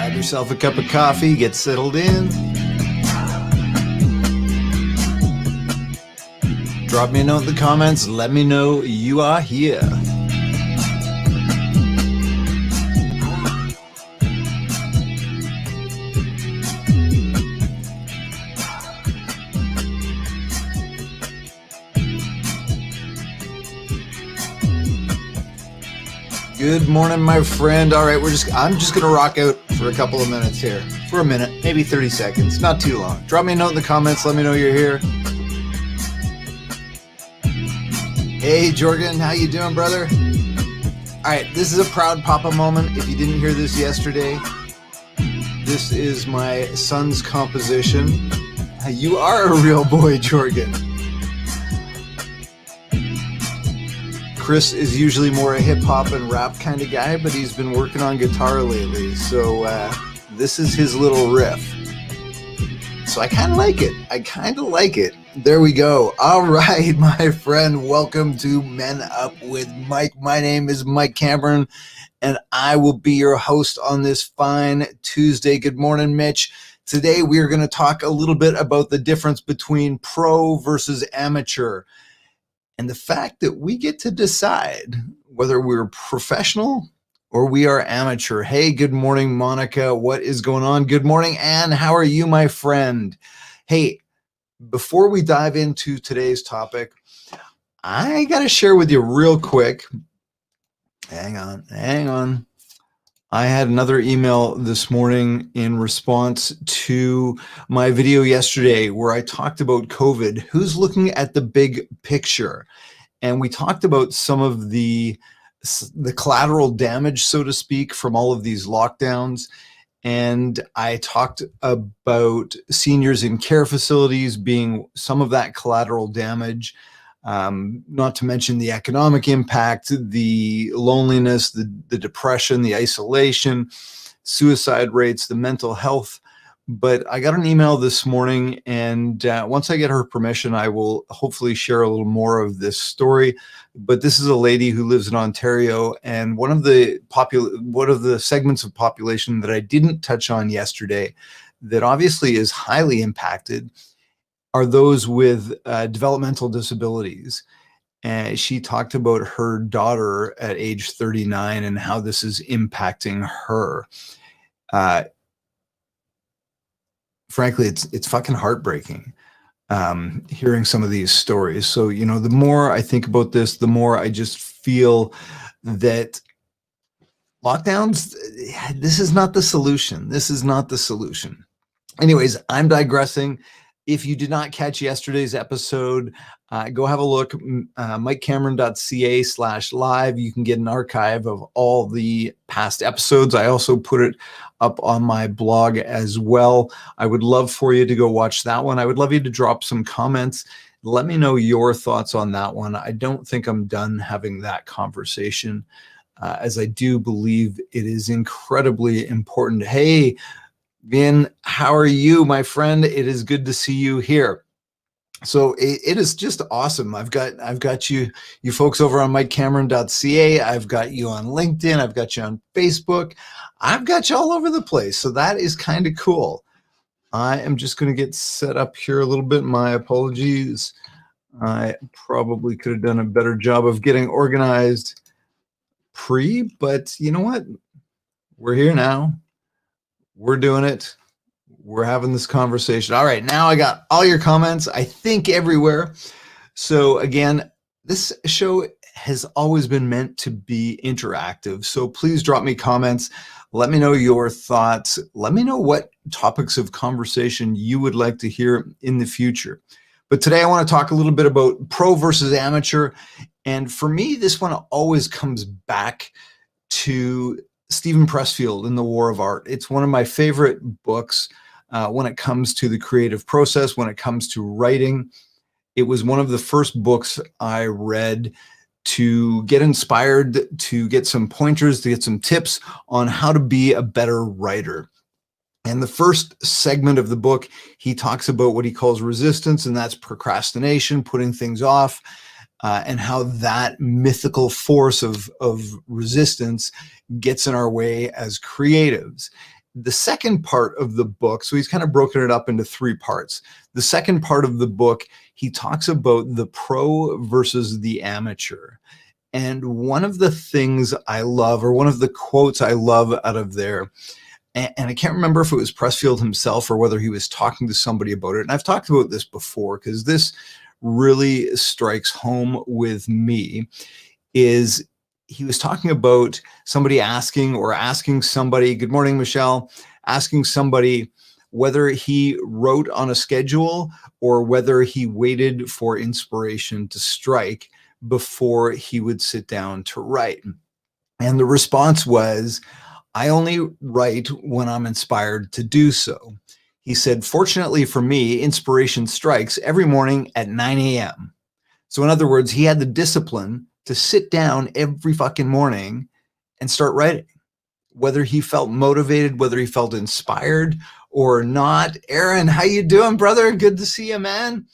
Grab yourself a cup of coffee, get settled in. Drop me a note in the comments, let me know you are here. Good morning, my friend. All right, I'm just gonna rock out for a couple of minutes here. For a minute, maybe 30 seconds, not too long. Drop me a note in the comments, let me know you're here. Hey, Jorgen, how you doing, brother? All right, this is a proud papa moment. If you didn't hear this yesterday, this is my son's composition. You are a real boy, Jorgen. Chris is usually more a hip-hop and rap kind of guy, but he's been working on guitar lately, so this is his little riff. So I kind of like it. There we go. All right, my friend, welcome to Men Up with Mike. My name is Mike Cameron, and I will be your host on this fine Tuesday. Good morning, Mitch. Today we are going to talk a little bit about the difference between pro versus amateur, and the fact that we get to decide whether we're professional or we are amateur. Hey, good morning, Monica. What is going on? Good morning, Anne. How are you, my friend? Hey, before we dive into today's topic, I got to share with you real quick. Hang on. I had another email this morning in response to my video yesterday where I talked about COVID. Who's looking at the big picture? And we talked about some of the collateral damage, so to speak, from all of these lockdowns. And I talked about seniors in care facilities being some of that collateral damage. Not to mention the economic impact, the loneliness, the depression, the isolation, suicide rates, the mental health. But I got an email this morning, and once I get her permission, I will hopefully share a little more of this story. But this is a lady who lives in Ontario, and one of the segments of population that I didn't touch on yesterday that obviously is highly impacted are those with developmental disabilities. And she talked about her daughter at age 39 and how this is impacting her. Frankly, it's fucking heartbreaking hearing some of these stories. So, the more I think about this, the more I just feel that lockdowns, this is not the solution. Anyways, I'm digressing. If you did not catch yesterday's episode, go have a look, mikecameron.ca/live. You can get an archive of all the past episodes. I also put it up on my blog as well. I would love for you to go watch that one. I would love you to drop some comments. Let me know your thoughts on that one. I don't think I'm done having that conversation, as I do believe it is incredibly important. Hey, Vin, how are you, my friend? It is good to see you here. So it is just awesome. I've got you folks over on mikecameron.ca. I've got you on LinkedIn. I've got you on Facebook. I've got you all over the place. So that is kind of cool. I am just going to get set up here a little bit. My apologies. I probably could have done a better job of getting organized but you know what? We're here now. We're doing it. We're having this conversation. All right, now I got all your comments, I think, everywhere. So again, this show has always been meant to be interactive. So please drop me comments. Let me know your thoughts. Let me know what topics of conversation you would like to hear in the future. But today I want to talk a little bit about pro versus amateur. And for me, this one always comes back to Steven Pressfield in The War of Art. It's one of my favorite books when it comes to the creative process, when it comes to writing. It was one of the first books I read to get inspired, to get some pointers, to get some tips on how to be a better writer. And the first segment of the book, he talks about what he calls resistance, and that's procrastination, putting things off, and how that mythical force of resistance gets in our way as creatives. The second part of the book, so he's kind of broken it up into 3 parts. The second part of the book, he talks about the pro versus the amateur. And one of the things I love, or one of the quotes I love out of there, and I can't remember if it was Pressfield himself or whether he was talking to somebody about it. And I've talked about this before because this really strikes home with me, is he was talking about somebody asking somebody, good morning, Michelle, asking somebody whether he wrote on a schedule or whether he waited for inspiration to strike before he would sit down to write. And the response was, I only write when I'm inspired to do so. He said, fortunately for me, inspiration strikes every morning at 9 a.m. So in other words, he had the discipline to sit down every fucking morning and start writing, whether he felt motivated, whether he felt inspired or not. Aaron, how you doing, brother? Good to see you, man.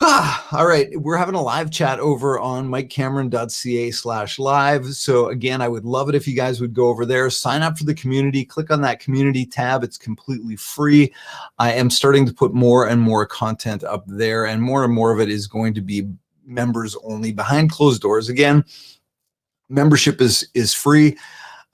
All right, we're having a live chat over on mikecameron.ca/live. So again, I would love it if you guys would go over there, sign up for the community, click on that community tab. It's completely free. I am starting to put more and more content up there, and more of it is going to be members only behind closed doors. Again, membership is free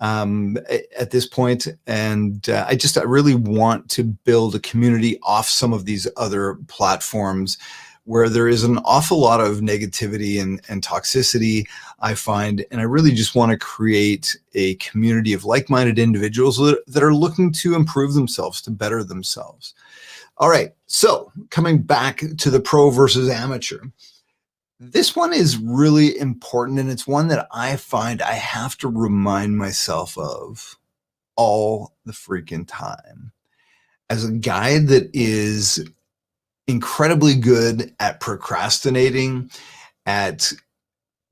at this point, and I really want to build a community off some of these other platforms where there is an awful lot of negativity and toxicity, I find, and I really just want to create a community of like-minded individuals that are looking to improve themselves, to better themselves. All right, so coming back to the pro versus amateur. This one is really important, and it's one that I find I have to remind myself of all the freaking time. As a guy that is incredibly good at procrastinating, at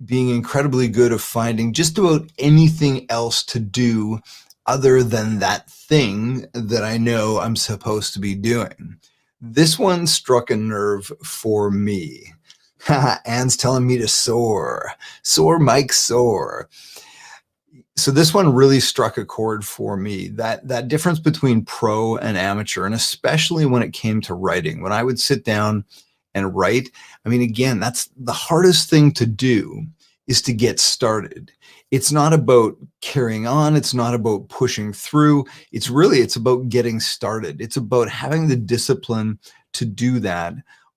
being incredibly good at finding just about anything else to do other than that thing that I know I'm supposed to be doing. This one struck a nerve for me. Anne's telling me to soar. Soar, Mike, soar. So this one really struck a chord for me, that difference between pro and amateur, and especially when it came to writing. When I would sit down and write, I mean, again, that's the hardest thing to do, is to get started. It's not about carrying on. It's not about pushing through. It's about getting started. It's about having the discipline to do that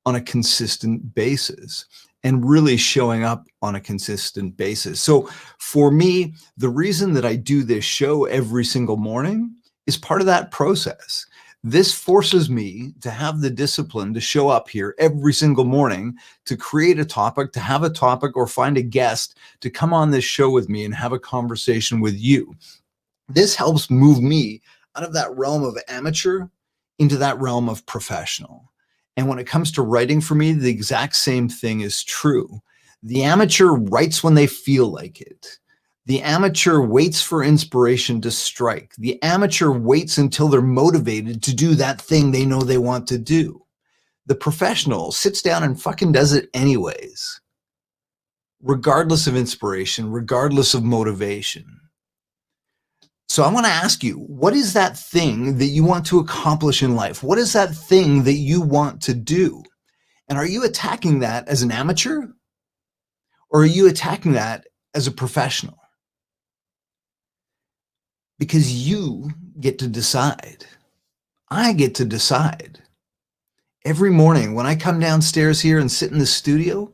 on a consistent basis, and really showing up on a consistent basis. So for me, the reason that I do this show every single morning is part of that process. This forces me to have the discipline to show up here every single morning, to create a topic, to have a topic, or find a guest to come on this show with me and have a conversation with you. This helps move me out of that realm of amateur into that realm of professional. And when it comes to writing for me, the exact same thing is true. The amateur writes when they feel like it. The amateur waits for inspiration to strike. The amateur waits until they're motivated to do that thing they know they want to do. The professional sits down and fucking does it anyways, regardless of inspiration, regardless of motivation. So I want to ask you, what is that thing that you want to accomplish in life? What is that thing that you want to do? And are you attacking that as an amateur? Or are you attacking that as a professional? Because you get to decide. I get to decide. Every morning when I come downstairs here and sit in the studio,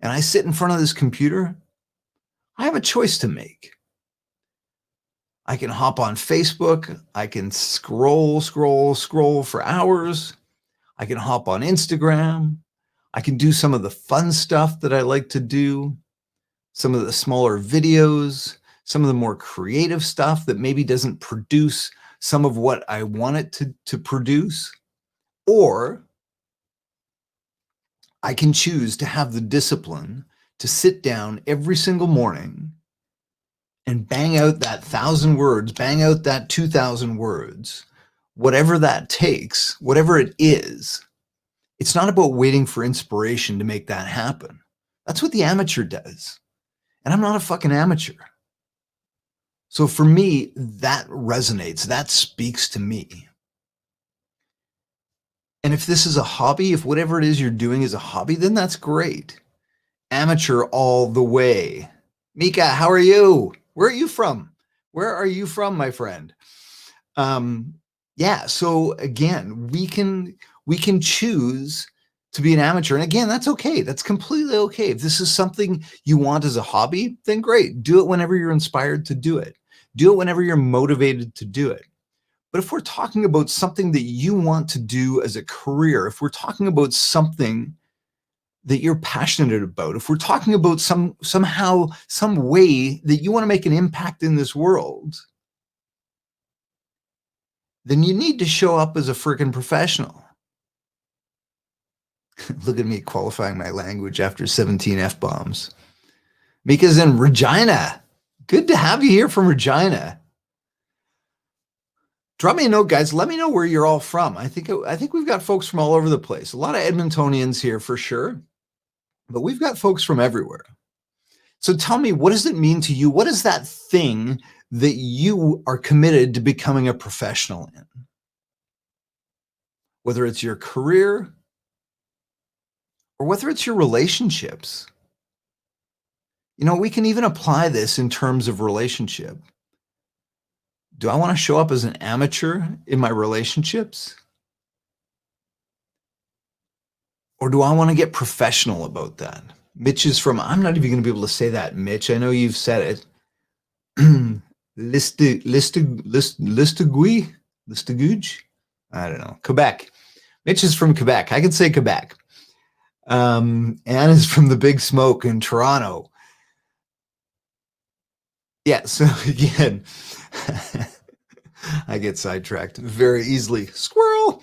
and I sit in front of this computer, I have a choice to make. I can hop on Facebook. I can scroll for hours. I can hop on Instagram. I can do some of the fun stuff that I like to do, some of the smaller videos, some of the more creative stuff that maybe doesn't produce some of what I want it to produce. Or I can choose to have the discipline to sit down every single morning and bang out that 1,000 words, bang out that 2,000 words, whatever that takes, whatever it is. It's not about waiting for inspiration to make that happen. That's what the amateur does. And I'm not a fucking amateur. So for me, that resonates. That speaks to me. And if this is a hobby, if whatever it is you're doing is a hobby, then that's great. Amateur all the way. Mika, how are you? Where are you from? Where are you from, my friend? Yeah, so again, we can choose to be an amateur. And again, that's okay. That's completely okay. If this is something you want as a hobby, then great. Do it whenever you're inspired to do it. Do it whenever you're motivated to do it. But if we're talking about something that you want to do as a career, if we're talking about something that you're passionate about, if we're talking about somehow, some way that you want to make an impact in this world, then you need to show up as a freaking professional. Look at me qualifying my language after 17 F-bombs. Mika's in Regina. Good to have you here from Regina. Drop me a note, guys. Let me know where you're all from. I think we've got folks from all over the place. A lot of Edmontonians here for sure, but we've got folks from everywhere. So tell me, what does it mean to you? What is that thing that you are committed to becoming a professional in? Whether it's your career or whether it's your relationships. You know, we can even apply this in terms of relationship. Do I want to show up as an amateur in my relationships? Or do I want to get professional about that? Mitch is from, I'm not even going to be able to say that, Mitch. I know you've said it. Listegouge? I don't know. Quebec. Mitch is from Quebec. I can say Quebec. Anne is from the Big Smoke in Toronto. Yeah, so again, I get sidetracked very easily. Squirrel!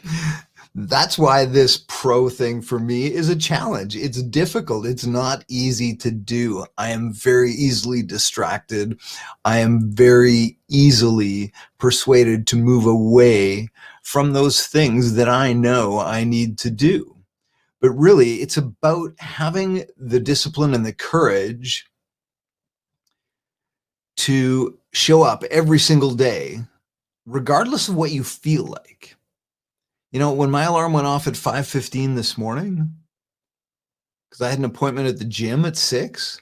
That's why this pro thing for me is a challenge. It's difficult. It's not easy to do. I am very easily distracted. I am very easily persuaded to move away from those things that I know I need to do. But really, it's about having the discipline and the courage to show up every single day, regardless of what you feel like. You know, when my alarm went off at 5:15 this morning, because I had an appointment at the gym at 6,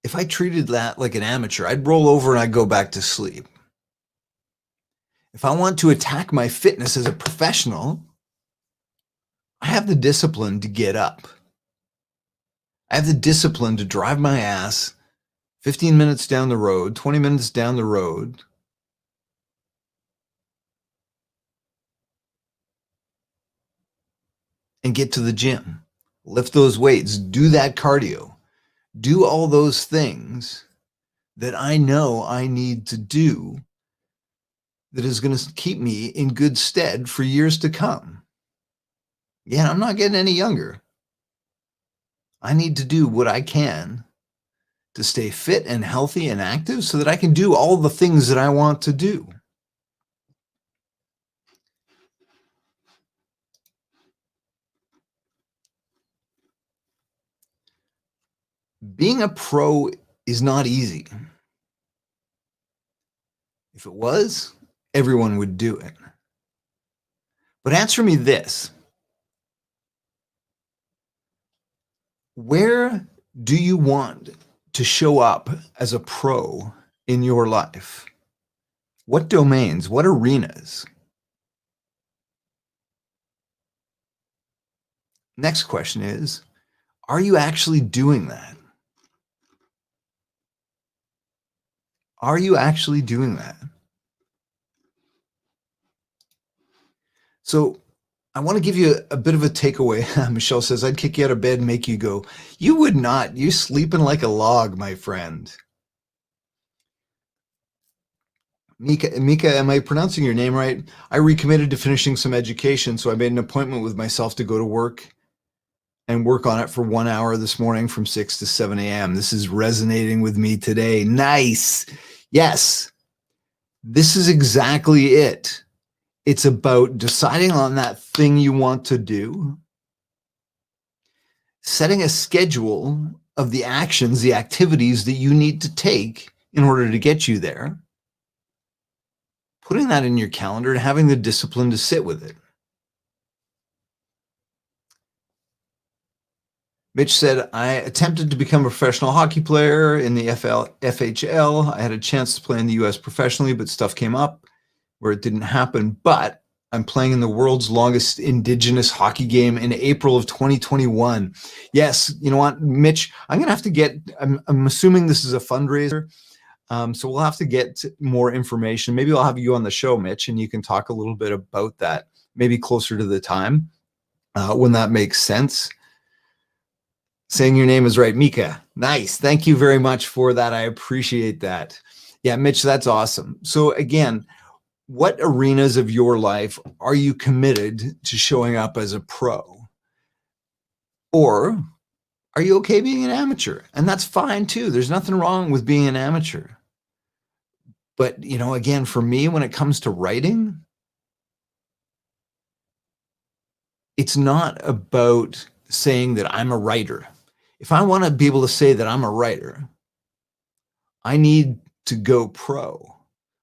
if I treated that like an amateur, I'd roll over and I'd go back to sleep. If I want to attack my fitness as a professional, I have the discipline to get up. I have the discipline to drive my ass 15 minutes down the road, 20 minutes down the road, and get to the gym, lift those weights, do that cardio, do all those things that I know I need to do that is going to keep me in good stead for years to come. Yeah, I'm not getting any younger. I need to do what I can to stay fit and healthy and active so that I can do all the things that I want to do. Being a pro is not easy. If it was, everyone would do it. But answer me this. Where do you want to show up as a pro in your life? What domains, what arenas? Next question is, are you actually doing that? Are you actually doing that? So I want to give you a bit of a takeaway. Michelle says, I'd kick you out of bed and make you go. You would not. You sleeping like a log, my friend. Mika, am I pronouncing your name right? I recommitted to finishing some education, so I made an appointment with myself to go to work and work on it for 1 hour this morning from 6 to 7 a.m. This is resonating with me today. Nice. Yes, this is exactly it. It's about deciding on that thing you want to do, setting a schedule of the actions, the activities that you need to take in order to get you there, putting that in your calendar and having the discipline to sit with it. Mitch said, I attempted to become a professional hockey player in the FHL. I had a chance to play in the US professionally, but stuff came up where it didn't happen. But I'm playing in the world's longest Indigenous hockey game in April of 2021. Yes, you know what, Mitch, I'm going to have to get, I'm assuming this is a fundraiser. So we'll have to get more information. Maybe I'll have you on the show, Mitch, and you can talk a little bit about that, maybe closer to the time when that makes sense. Saying your name is right, Mika. Nice. Thank you very much for that. I appreciate that. Yeah, Mitch, that's awesome. So again, what arenas of your life are you committed to showing up as a pro? Or are you okay being an amateur? And that's fine too. There's nothing wrong with being an amateur. But, you know, again, for me, when it comes to writing, it's not about saying that I'm a writer. If I want to be able to say that I'm a writer, I need to go pro.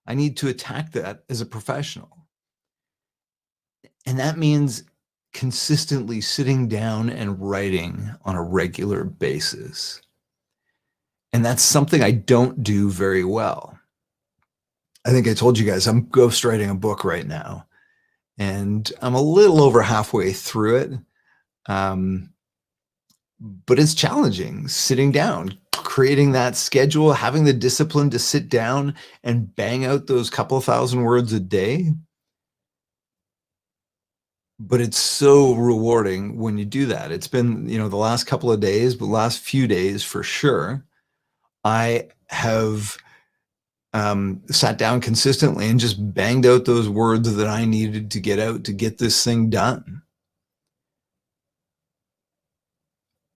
I need to attack that as a professional. And that means consistently sitting down and writing on a regular basis. And that's something I don't do very well. I think I told you guys I'm ghostwriting a book right now, and I'm a little over halfway through it. But it's challenging sitting down, creating that schedule, having the discipline to sit down and bang out those couple thousand words a day. But it's so rewarding when you do that. It's been, you know, the last couple of days, but last few days for sure, I have sat down consistently and just banged out those words that I needed to get out to get this thing done.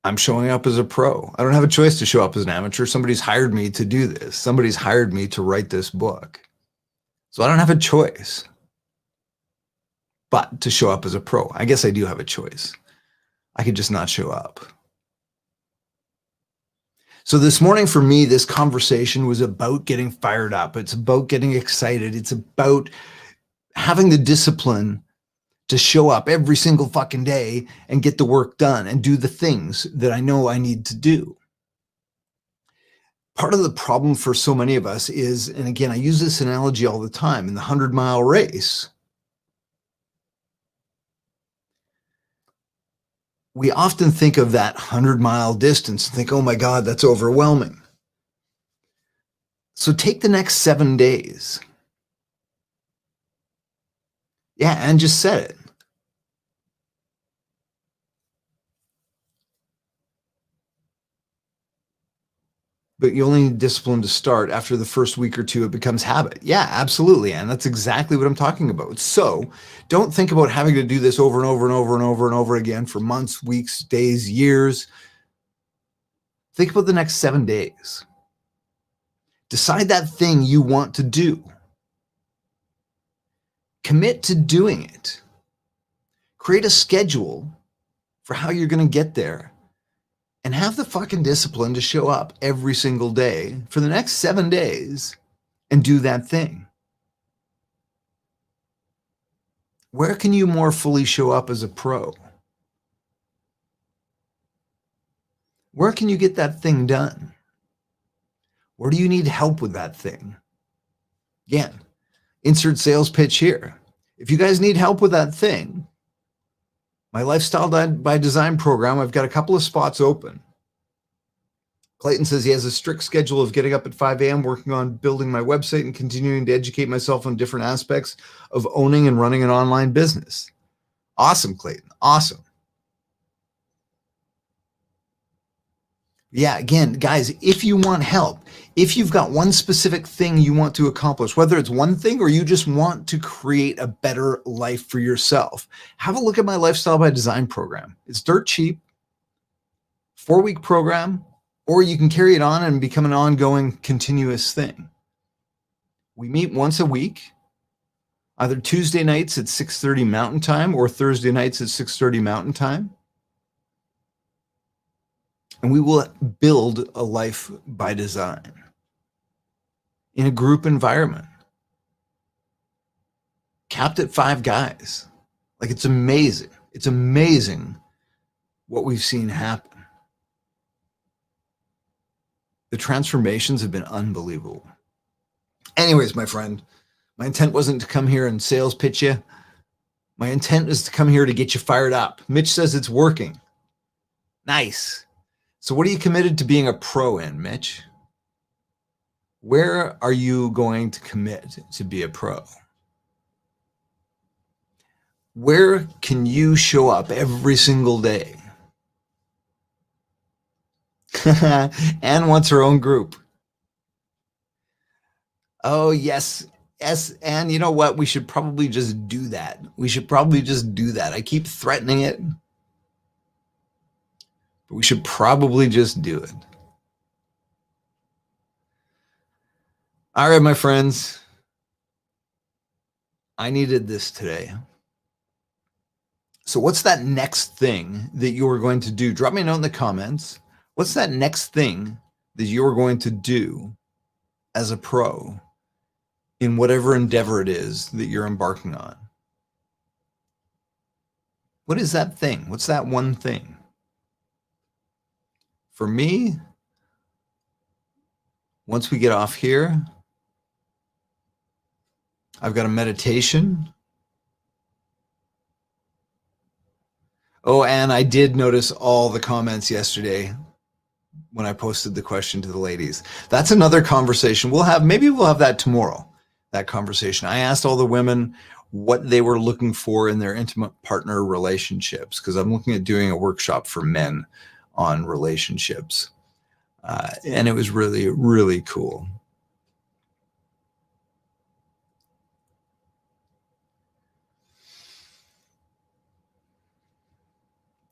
I'm showing up as a pro. I don't have a choice to show up as an amateur. Somebody's hired me to do this. Somebody's hired me to write this book. So I don't have a choice but to show up as a pro. I guess I do have a choice. I could just not show up. So this morning for me, this conversation was about getting fired up. It's about getting excited. It's about having the discipline to show up every single fucking day and get the work done and do the things that I know I need to do. Part of the problem for so many of us is, and again, I use this analogy all the time, in the 100-mile race, we often think of that 100-mile distance and think, oh my God, that's overwhelming. So take the next 7 days. Yeah, and just set it. But you only need discipline to start. After the first week or two, it becomes habit. Yeah, absolutely. And that's exactly what I'm talking about. So don't think about having to do this over and over and over and over and over again for months, weeks, days, years. Think about the next 7 days. Decide that thing you want to do. Commit to doing it. Create a schedule for how you're going to get there. And have the fucking discipline to show up every single day for the next 7 days and do that thing. Where can you more fully show up as a pro? Where can you get that thing done? Where do you need help with that thing? Again, insert sales pitch here. If you guys need help with that thing, my Lifestyle by Design program, I've got a couple of spots open. Clayton says he has a strict schedule of getting up at 5 a.m., working on building my website and continuing to educate myself on different aspects of owning and running an online business. Awesome, Clayton. Awesome. Yeah, again, guys, if you want help, if you've got one specific thing you want to accomplish, whether it's one thing or you just want to create a better life for yourself, have a look at my Lifestyle by Design program. It's dirt cheap, 4-week program, or you can carry it on and become an ongoing, continuous thing. We meet once a week, either Tuesday nights at 6:30 Mountain Time or Thursday nights at 6:30 Mountain Time. And we will build a life by design in a group environment, capped at 5 guys. Like, it's amazing. It's amazing what we've seen happen. The transformations have been unbelievable. Anyways, my friend, my intent wasn't to come here and sales pitch you. My intent is to come here to get you fired up. Mitch says it's working. Nice. So what are you committed to being a pro in, Mitch? Where are you going to commit to be a pro? Where can you show up every single day? Anne wants her own group. Oh, yes. Yes, and you know what? We should probably just do that. I keep threatening it, but we should probably just do it. All right, my friends. I needed this today. So what's that next thing that you are going to do? Drop me a note in the comments. What's that next thing that you're going to do as a pro in whatever endeavor it is that you're embarking on? What is that thing? What's that one thing? For me, once we get off here, I've got a meditation. Oh, and I did notice all the comments yesterday when I posted the question to the ladies. That's another conversation maybe we'll have that tomorrow. That conversation. I asked all the women what they were looking for in their intimate partner relationships, because I'm looking at doing a workshop for men on relationships. And it was really, really cool.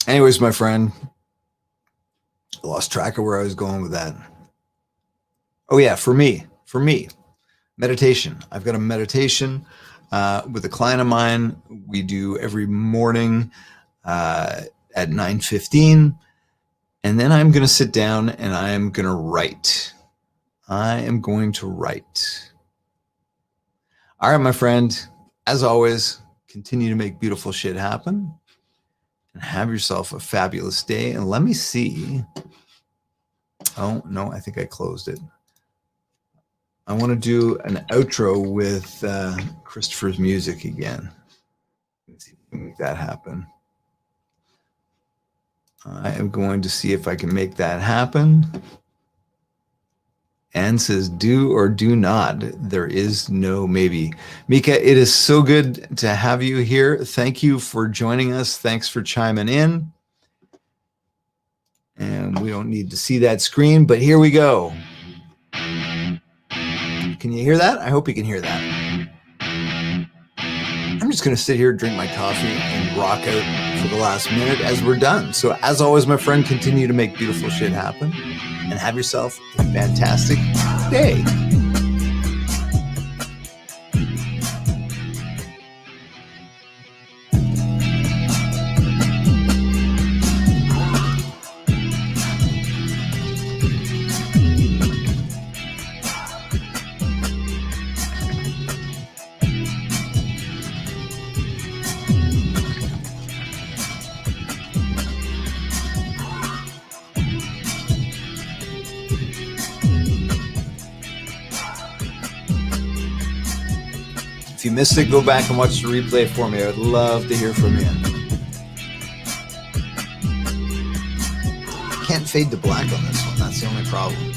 Anyways, my friend, I lost track of where I was going with that. Oh yeah, for me, meditation. I've got a meditation with a client of mine. We do every morning at 9:15. And then I'm going to sit down and I am going to write. I am going to write. All right, my friend, as always, continue to make beautiful shit happen and have yourself a fabulous day. And let me see. Oh, no, I think I closed it. I want to do an outro with Christopher's music again. Let's see if we can make that happen. I am going to see if I can make that happen. Anne says, do or do not. There is no maybe. Mika, it is so good to have you here. Thank you for joining us. Thanks for chiming in. And we don't need to see that screen, but here we go. Can you hear that? I hope you can hear that. I'm just going to sit here, drink my coffee, and rock out for the last minute as we're done. So as always, my friend, continue to make beautiful shit happen and have yourself a fantastic day. If you missed it, go back and watch the replay for me. I would love to hear from you. Can't fade to black on this one. That's the only problem.